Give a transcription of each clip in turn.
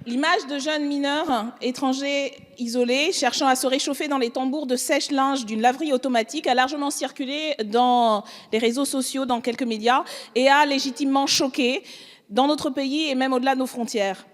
L'image de jeunes mineurs étrangers isolés cherchant à se réchauffer dans les tambours de sèche-linge d'une laverie automatique a largement circulé dans les réseaux sociaux, dans quelques médias, et a légitimement choqué dans notre pays et même au-delà de nos frontières.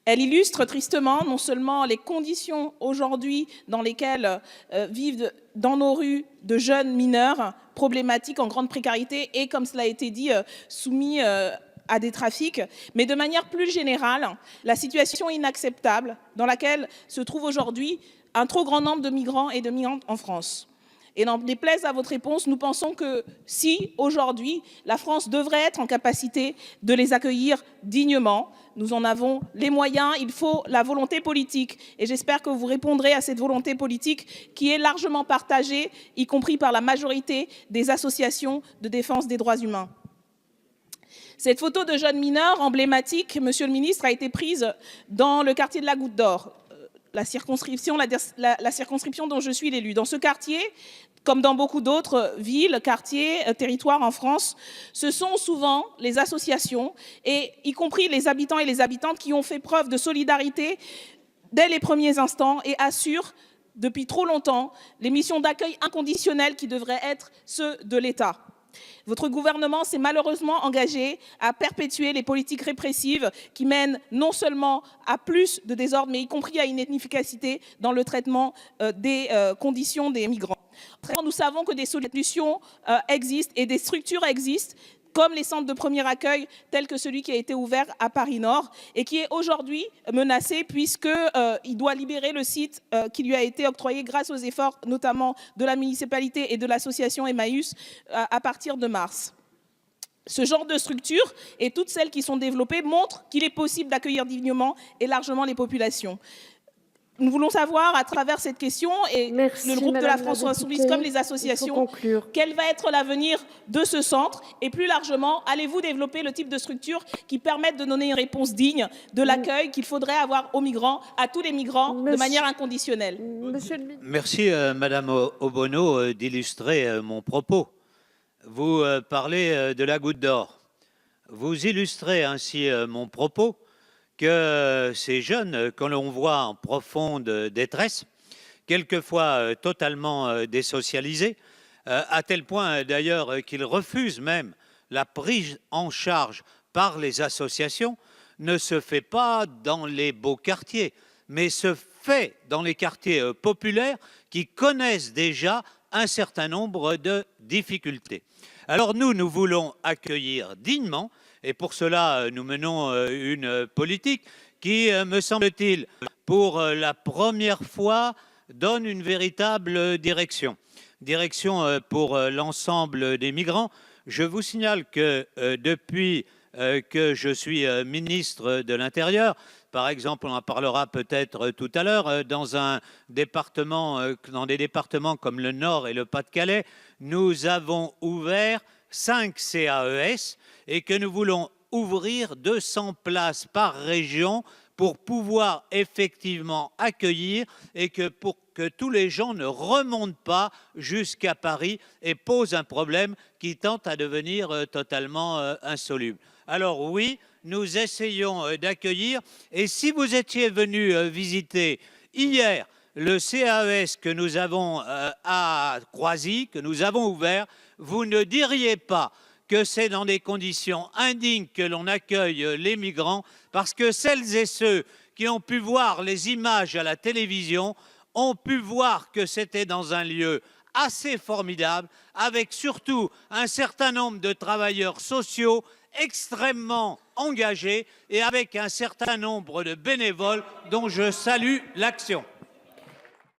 Elle illustre tristement non seulement les conditions aujourd'hui dans lesquelles vivent dans nos rues de jeunes mineurs problématiques en grande précarité et, comme cela a été dit, soumis à des trafics, mais de manière plus générale, la situation inacceptable dans laquelle se trouve aujourd'hui un trop grand nombre de migrants et de migrantes en France. Et n'en déplaise à votre réponse, nous pensons que si, aujourd'hui, la France devrait être en capacité de les accueillir dignement, nous en avons les moyens, il faut la volonté politique. Et j'espère que vous répondrez à cette volonté politique qui est largement partagée, y compris par la majorité des associations de défense des droits humains. Cette photo de jeunes mineurs emblématique, Monsieur le ministre, a été prise dans le quartier de la Goutte d'Or, la circonscription dont je suis l'élu. Dans ce quartier, comme dans beaucoup d'autres villes, quartiers, territoires en France, ce sont souvent les associations, et y compris les habitants et les habitantes, qui ont fait preuve de solidarité dès les premiers instants et assurent depuis trop longtemps les missions d'accueil inconditionnel qui devraient être ceux de l'État. Votre gouvernement s'est malheureusement engagé à perpétuer les politiques répressives qui mènent non seulement à plus de désordre, mais y compris à une inefficacité dans le traitement des conditions des migrants. Nous savons que des solutions existent et des structures existent, comme les centres de premier accueil, tels que celui qui a été ouvert à Paris-Nord et qui est aujourd'hui menacé puisqu'il doit libérer le site qui lui a été octroyé grâce aux efforts notamment de la municipalité et de l'association Emmaüs à partir de mars. Ce genre de structures et toutes celles qui sont développées montrent qu'il est possible d'accueillir dignement et largement les populations. Nous voulons savoir, à travers cette question, et le groupe de la France Insoumise comme les associations, quel va être l'avenir de ce centre et plus largement, allez-vous développer le type de structure qui permettent de donner une réponse digne de l'accueil qu'il faudrait avoir aux migrants, à tous les migrants, de manière inconditionnelle. Merci, Madame Obono, d'illustrer mon propos. Vous parlez de la Goutte d'Or. Vous illustrez ainsi mon propos que ces jeunes, quand l'on voit en profonde détresse, quelquefois totalement désocialisés, à tel point d'ailleurs qu'ils refusent même la prise en charge par les associations, ne se fait pas dans les beaux quartiers, mais se fait dans les quartiers populaires qui connaissent déjà un certain nombre de difficultés. Alors nous voulons accueillir dignement, et pour cela, nous menons une politique qui, me semble-t-il, pour la première fois, donne une véritable direction. Direction pour l'ensemble des migrants. Je vous signale que depuis que je suis ministre de l'Intérieur, par exemple, on en parlera peut-être tout à l'heure, dans des départements comme le Nord et le Pas-de-Calais, nous avons ouvert 5 CAES et que nous voulons ouvrir 200 places par région pour pouvoir effectivement accueillir et pour que tous les gens ne remontent pas jusqu'à Paris et posent un problème qui tente à devenir totalement insoluble. Alors oui, nous essayons d'accueillir, et si vous étiez venu visiter hier le CAES que nous avons à Croisy, que nous avons ouvert, vous ne diriez pas que c'est dans des conditions indignes que l'on accueille les migrants, parce que celles et ceux qui ont pu voir les images à la télévision ont pu voir que c'était dans un lieu assez formidable, avec surtout un certain nombre de travailleurs sociaux extrêmement engagés et avec un certain nombre de bénévoles dont je salue l'action.